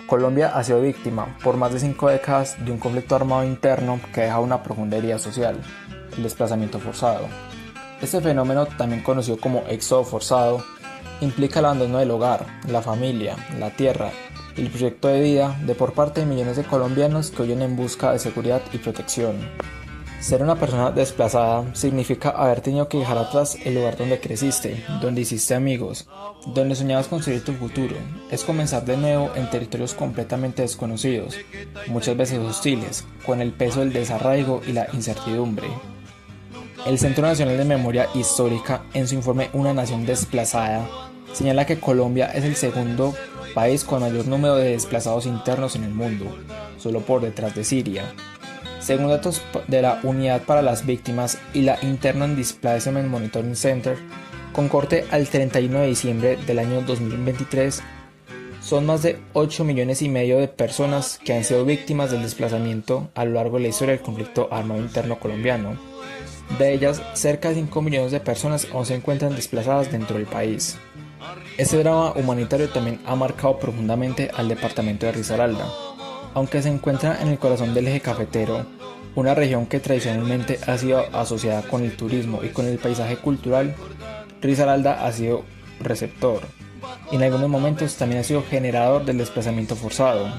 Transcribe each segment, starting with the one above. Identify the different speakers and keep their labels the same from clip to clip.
Speaker 1: Colombia ha sido víctima por más de 5 décadas de un conflicto armado interno que deja una profunda herida social, el desplazamiento forzado. Este fenómeno, también conocido como éxodo forzado, implica el abandono del hogar, la familia, la tierra y el proyecto de vida de por parte de millones de colombianos que huyen en busca de seguridad y protección. Ser una persona desplazada significa haber tenido que dejar atrás el lugar donde creciste, donde hiciste amigos, donde soñabas construir tu futuro. Es comenzar de nuevo en territorios completamente desconocidos, muchas veces hostiles, con el peso del desarraigo y la incertidumbre. El Centro Nacional de Memoria Histórica, en su informe Una nación desplazada, señala que Colombia es el segundo país con mayor número de desplazados internos en el mundo, solo por detrás de Siria. Según datos de la Unidad para las Víctimas y la Internal Displacement Monitoring Center, con corte al 31 de diciembre del año 2023, son más de 8,5 millones de personas que han sido víctimas del desplazamiento a lo largo de la historia del conflicto armado interno colombiano. De ellas, cerca de 5 millones de personas aún se encuentran desplazadas dentro del país. Este drama humanitario también ha marcado profundamente al departamento de Risaralda. Aunque se encuentra en el corazón del eje cafetero, una región que tradicionalmente ha sido asociada con el turismo y con el paisaje cultural, Risaralda ha sido receptor y en algunos momentos también ha sido generador del desplazamiento forzado.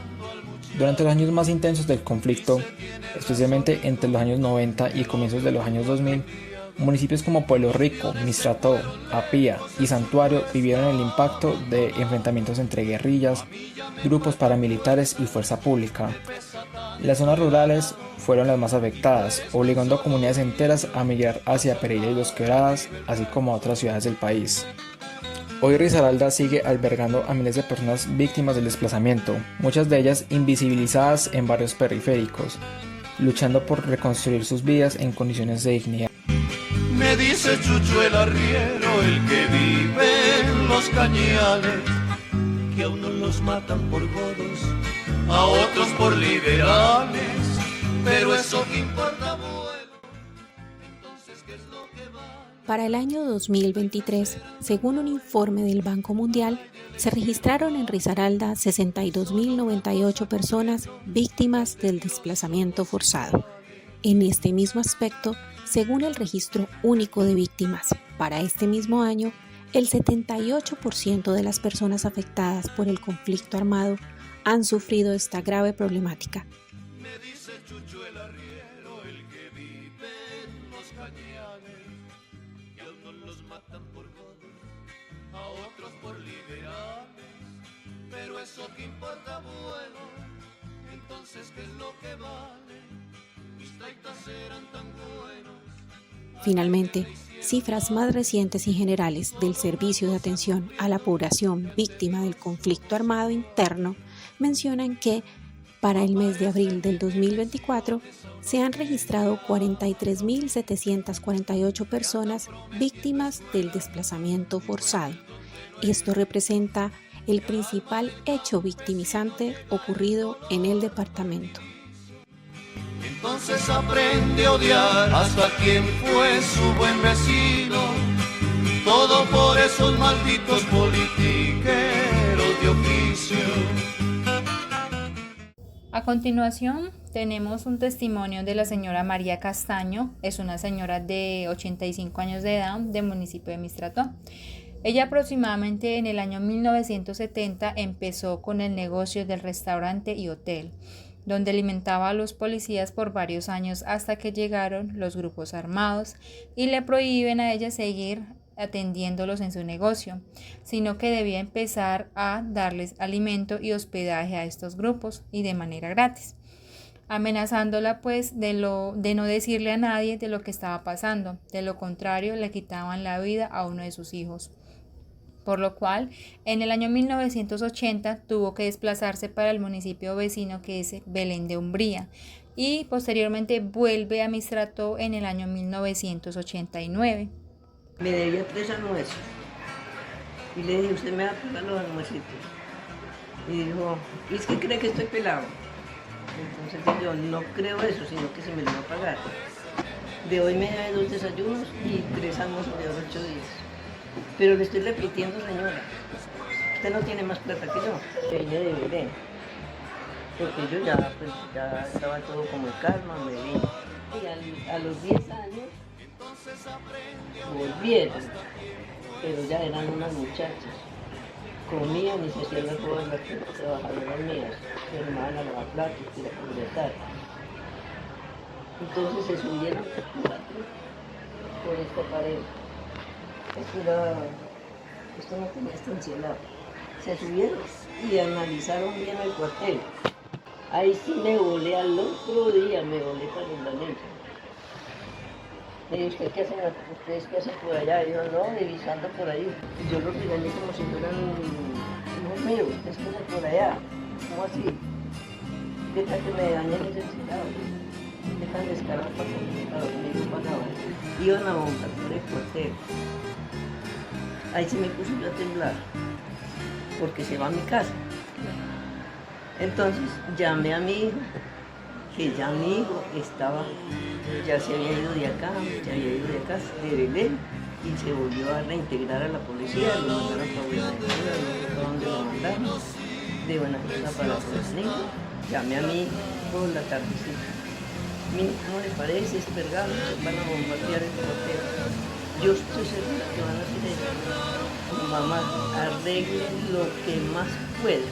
Speaker 1: Durante los años más intensos del conflicto, especialmente entre los años 90 y comienzos de los años 2000, municipios como Pueblo Rico, Mistrató, Apía y Santuario vivieron el impacto de enfrentamientos entre guerrillas, grupos paramilitares y fuerza pública. Las zonas rurales fueron las más afectadas, obligando a comunidades enteras a migrar hacia Pereira y Dos Quebradas, así como a otras ciudades del país. Hoy Risaralda sigue albergando a miles de personas víctimas del desplazamiento, muchas de ellas invisibilizadas en barrios periféricos, luchando por reconstruir sus vidas en condiciones de dignidad.
Speaker 2: Me dice Chucho el arriero, el que vive en los cañales, que a unos los matan por godos, a otros por liberales, pero eso que importa, bueno, entonces ¿qué es lo que vale?
Speaker 3: Para el año 2023, según un informe del Banco Mundial, se registraron en Risaralda 62.098 personas víctimas del desplazamiento forzado. En este mismo aspecto, según el Registro Único de Víctimas, para este mismo año, el 78% de las personas afectadas por el conflicto armado han sufrido esta grave problemática.
Speaker 2: Me dice Chucho el arriero, el que vive en los cañales, que a unos los matan por godos, a otros por liberales, pero eso que importa, bueno, entonces ¿qué es lo que vale? Mis traitas eran tan buenos.
Speaker 3: Finalmente, cifras más recientes y generales del Servicio de Atención a la Población Víctima del Conflicto Armado Interno mencionan que para el mes de abril del 2024 se han registrado 43.748 personas víctimas del desplazamiento forzado. Esto representa el principal hecho victimizante ocurrido en el departamento.
Speaker 2: Entonces aprende a odiar hasta quien fue su buen vecino, todo por esos malditos politiqueros de oficio.
Speaker 4: A continuación tenemos un testimonio de la señora María Castaño. Es una señora de 85 años de edad del municipio de Mistrató. Ella aproximadamente en el año 1970 empezó con el negocio del restaurante y hotel, donde alimentaba a los policías por varios años hasta que llegaron los grupos armados y le prohíben a ella seguir atendiéndolos en su negocio, sino que debía empezar a darles alimento y hospedaje a estos grupos y de manera gratis, amenazándola pues de no decirle a nadie de lo que estaba pasando, de lo contrario le quitaban la vida a uno de sus hijos. Por lo cual, en el año 1980 tuvo que desplazarse para el municipio vecino que es Belén de Umbría y posteriormente vuelve a Mistrató en el año 1989.
Speaker 5: Me debía 3 almuerzos y le dije, usted me va a pagar los almuercitos. Y dijo, ¿y es que cree que estoy pelado? Entonces yo no creo eso, sino que se me lo va a pagar. De hoy me debe 2 desayunos y 3 almuerzos de 8 días. Pero le estoy repitiendo, señora, usted no tiene más plata que yo. Yo vine de Belén, porque yo ya, pues, ya estaba todo como en calma, me vine. Y a los 10 años volvieron, pero ya eran unas muchachas. Comían y se hacían las bodas las trabajadoras mías, mi hermana, la plata, y la conversar. Entonces se subieron por esta pared. Esto no tenía estancialado. Se subieron y analizaron bien el cuartel. Ahí sí me volé al otro día, me volé para el Valencia. Le dije, ¿ustedes qué hacen por allá? Y yo, no, revisando por ahí. Y yo los regañé como si fueran unos míos, ¿ustedes qué hacen por allá? ¿Cómo así? ¿Qué tal que me dañen ese ciudad? ¿Qué tan descarado para que me pagaban? Iban a montar por el cuartel. Ahí se me puso yo a temblar, porque se va a mi casa. Entonces llamé a mi hijo, que ya mi hijo ya se había ido de acá, de Belén, y se volvió a reintegrar a la policía, lo mandaron para Buenaventura, no sé para dónde lo mandaron, de Buenaventura para Fresnillo. Llamé a mi hijo por la tardecita. ¿Cómo le parece? Es Pergamo, van a bombardear el cuartel. Yo estoy segura que van a hacer eso. Mamá, arreglen lo que más pueda.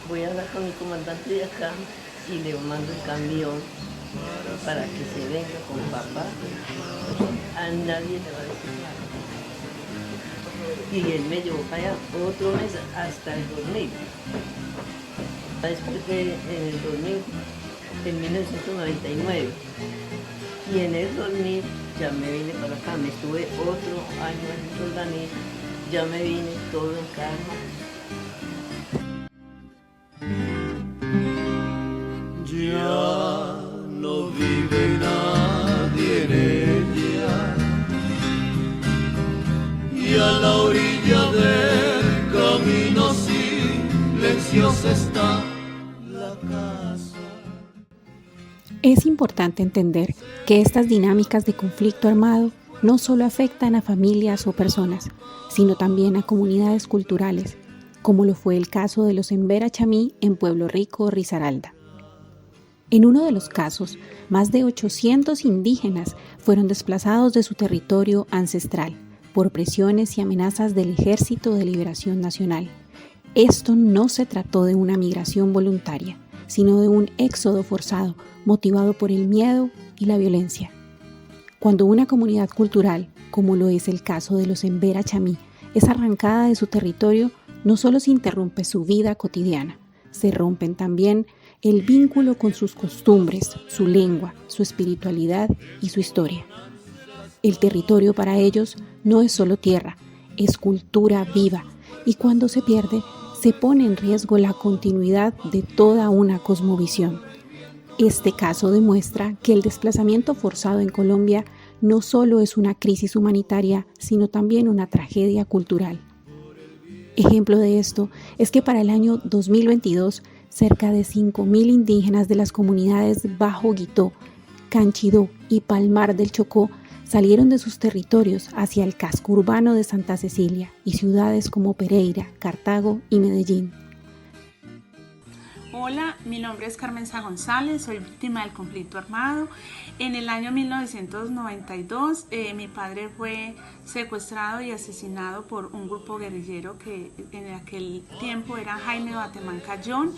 Speaker 5: Voy a hablar con mi comandante de acá y le mando el camión para que se venga con papá. A nadie le va a decir nada. Y él me llevó para allá otro mes hasta el 2000. Después en el 2000, en 1999. Y en el 2000 ya me vine para acá, me estuve otro año en Jordania, ya me vine todo en calma.
Speaker 2: Ya no vive nadie en ella, y a la orilla del camino silenciosa está la casa.
Speaker 3: Es importante entender que estas dinámicas de conflicto armado no solo afectan a familias o personas, sino también a comunidades culturales, como lo fue el caso de los Embera Chamí en Pueblo Rico, Risaralda. En uno de los casos, más de 800 indígenas fueron desplazados de su territorio ancestral por presiones y amenazas del Ejército de Liberación Nacional. Esto no se trató de una migración voluntaria, sino de un éxodo forzado motivado por el miedo y la violencia. Cuando una comunidad cultural, como lo es el caso de los Embera Chamí, es arrancada de su territorio, no solo se interrumpe su vida cotidiana, se rompen también el vínculo con sus costumbres, su lengua, su espiritualidad y su historia. El territorio para ellos no es solo tierra, es cultura viva, y cuando se pierde, se pone en riesgo la continuidad de toda una cosmovisión. Este caso demuestra que el desplazamiento forzado en Colombia no solo es una crisis humanitaria, sino también una tragedia cultural. Ejemplo de esto es que para el año 2022, cerca de 5.000 indígenas de las comunidades Bajo Guitó, Canchidó y Palmar del Chocó salieron de sus territorios hacia el casco urbano de Santa Cecilia y ciudades como Pereira, Cartago y Medellín.
Speaker 6: Hola, mi nombre es Carmenza González, soy víctima del conflicto armado. En el año 1992 mi padre fue secuestrado y asesinado por un grupo guerrillero que en aquel tiempo era Jaime Batemán Cayón,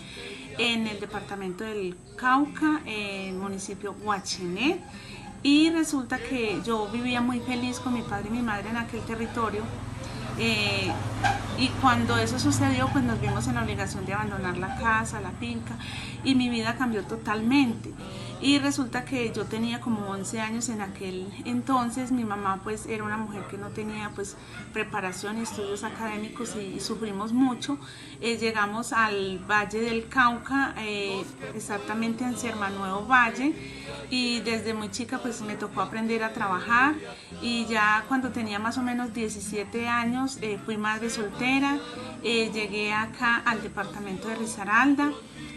Speaker 6: en el departamento del Cauca, en el municipio Huachené. Y resulta que yo vivía muy feliz con mi padre y mi madre en aquel territorio. Y cuando eso sucedió, pues nos vimos en la obligación de abandonar la casa, la finca, y mi vida cambió totalmente. Y resulta que yo tenía como 11 años en aquel entonces. Mi mamá pues era una mujer que no tenía pues preparación y estudios académicos y sufrimos mucho. Llegamos al Valle del Cauca, exactamente en Nuevo Valle, y desde muy chica pues me tocó aprender a trabajar, y ya cuando tenía más o menos 17 años fui madre soltera. Llegué acá al departamento de Risaralda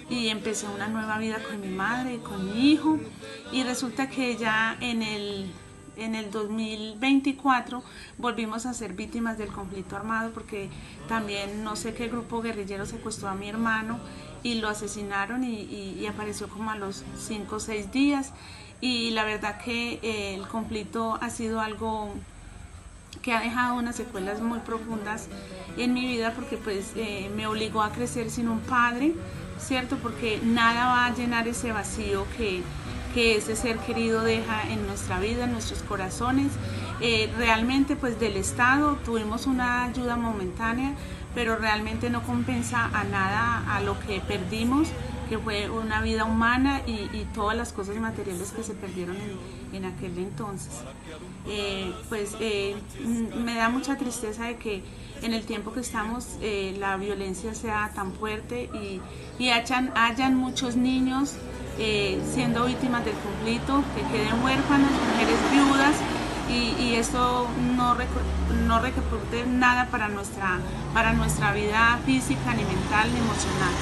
Speaker 6: y empecé una nueva vida con mi madre y con mi hijo, y resulta que ya en el en el 2024 volvimos a ser víctimas del conflicto armado porque también no sé qué grupo guerrillero secuestró a mi hermano y lo asesinaron y apareció como a los 5 o 6 días. Y la verdad que el conflicto ha sido algo que ha dejado unas secuelas muy profundas en mi vida porque pues me obligó a crecer sin un padre, ¿cierto? Porque nada va a llenar ese vacío que ese ser querido deja en nuestra vida, en nuestros corazones. Realmente pues del Estado tuvimos una ayuda momentánea, pero realmente no compensa a nada a lo que perdimos, que fue una vida humana y todas las cosas materiales que se perdieron en aquel entonces. Me da mucha tristeza de que en el tiempo que estamos la violencia sea tan fuerte y hayan muchos niños siendo víctimas del conflicto, que queden huérfanos, mujeres viudas, y eso no repercute nada para nuestra vida física, ni mental, ni emocional.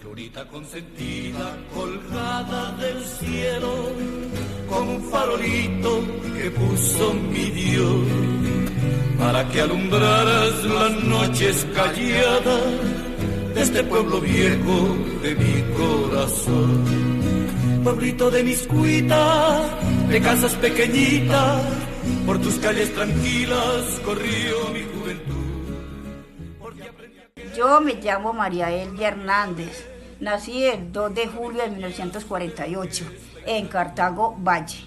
Speaker 2: Florita consentida, colgada del cielo, como un farolito que puso mi Dios, para que alumbraras las noches calladas de este pueblo viejo de mi corazón. Pueblito de Miscuita, de casas pequeñitas, por tus calles tranquilas corrió mi juventud.
Speaker 7: Yo me llamo María Elvia Hernández, nací el 2 de julio de 1948 en Cartago Valle.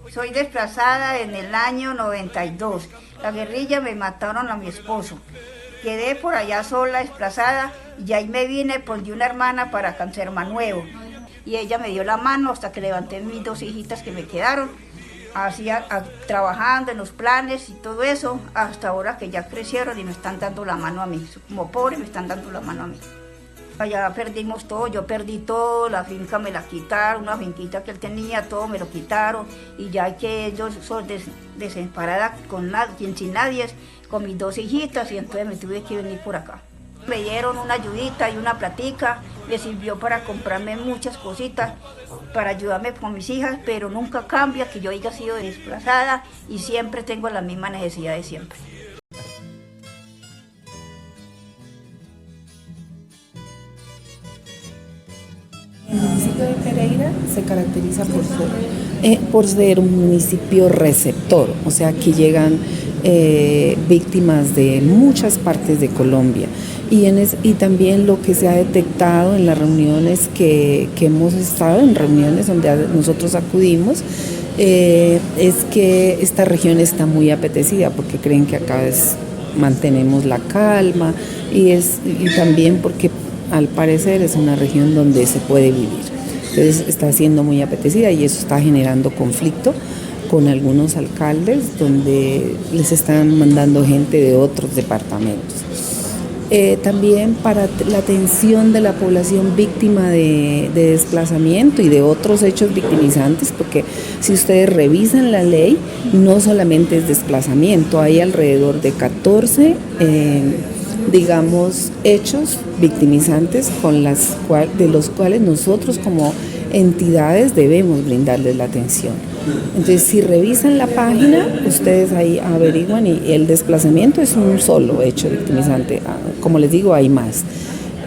Speaker 7: Soy desplazada en el año 92. La guerrilla me mataron a mi esposo. Quedé por allá sola, desplazada, y ahí me vine por de una hermana para Cancerma Nuevo. Y ella me dio la mano hasta que levanté mis 2 hijitas que me quedaron, trabajando en los planes y todo eso, hasta ahora que ya crecieron y me están dando la mano a mí. Como pobre me están dando la mano a mí. Allá perdimos todo, yo perdí todo, la finca me la quitaron, una finquita que él tenía, todo me lo quitaron, y ya que yo soy desamparada sin nadie, con mis 2 hijitas, y entonces me tuve que venir por acá. Me dieron una ayudita y una platica, me sirvió para comprarme muchas cositas, para ayudarme con mis hijas, pero nunca cambia que yo haya sido desplazada y siempre tengo las mismas necesidades siempre.
Speaker 8: El municipio de Pereira se caracteriza por ser un municipio receptor, o sea, que llegan víctimas de muchas partes de Colombia. Y también lo que se ha detectado en las reuniones que hemos estado, en reuniones donde nosotros acudimos, es que esta región está muy apetecida porque creen que acá mantenemos la calma y también porque al parecer es una región donde se puede vivir. Entonces está siendo muy apetecida y eso está generando conflicto con algunos alcaldes donde les están mandando gente de otros departamentos. También para la atención de la población víctima de desplazamiento y de otros hechos victimizantes, porque si ustedes revisan la ley, no solamente es desplazamiento, hay alrededor de 14 hechos victimizantes de los cuales nosotros como entidades debemos brindarles la atención. Entonces, si revisan la página, ustedes ahí averiguan y el desplazamiento es un solo hecho victimizante. Como les digo, hay más.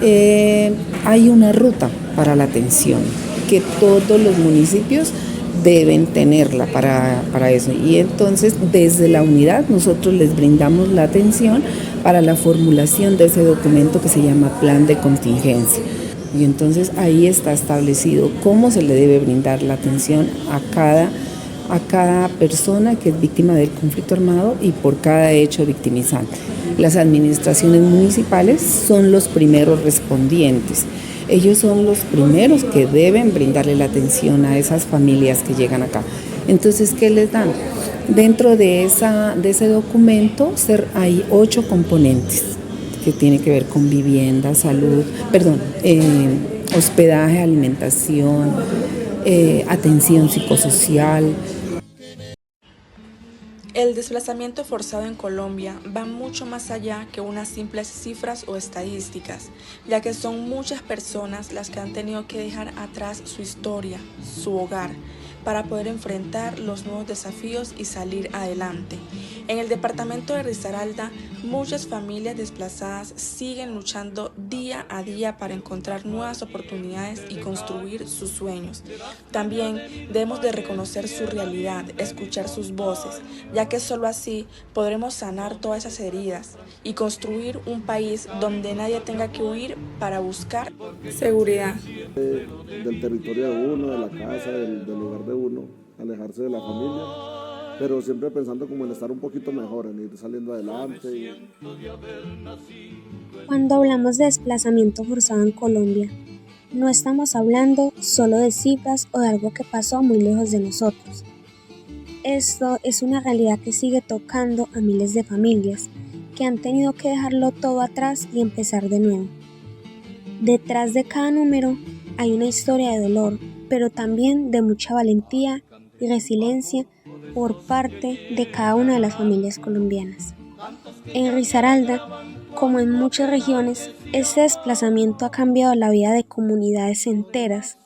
Speaker 8: Hay una ruta para la atención que todos los municipios deben tenerla para eso. Y entonces, desde la unidad, nosotros les brindamos la atención para la formulación de ese documento que se llama Plan de Contingencia. Y entonces ahí está establecido cómo se le debe brindar la atención a cada persona que es víctima del conflicto armado y por cada hecho victimizante. Las administraciones municipales son los primeros respondientes. Ellos son los primeros que deben brindarle la atención a esas familias que llegan acá. Entonces, ¿qué les dan? Dentro de ese documento hay 8 componentes que tiene que ver con vivienda, hospedaje, alimentación, atención psicosocial.
Speaker 9: El desplazamiento forzado en Colombia va mucho más allá que unas simples cifras o estadísticas, ya que son muchas personas las que han tenido que dejar atrás su historia, su hogar, para poder enfrentar los nuevos desafíos y salir adelante. En el departamento de Risaralda, muchas familias desplazadas siguen luchando día a día para encontrar nuevas oportunidades y construir sus sueños. También debemos de reconocer su realidad, escuchar sus voces, ya que solo así podremos sanar todas esas heridas y construir un país donde nadie tenga que huir para buscar seguridad.
Speaker 10: Del territorio de uno, de la casa, del lugar de uno, alejarse de la familia, pero siempre pensando como en estar un poquito mejor, en ir saliendo adelante.
Speaker 11: Cuando hablamos de desplazamiento forzado en Colombia, no estamos hablando solo de cifras o de algo que pasó muy lejos de nosotros. Esto es una realidad que sigue tocando a miles de familias que han tenido que dejarlo todo atrás y empezar de nuevo. Detrás de cada número hay una historia de dolor, pero también de mucha valentía y resiliencia por parte de cada una de las familias colombianas. En Risaralda, como en muchas regiones, este desplazamiento ha cambiado la vida de comunidades enteras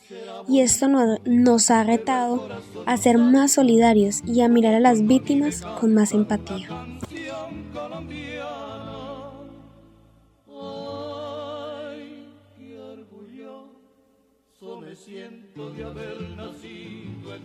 Speaker 11: y esto nos ha retado a ser más solidarios y a mirar a las víctimas con más empatía.
Speaker 2: Me siento de haber nacido en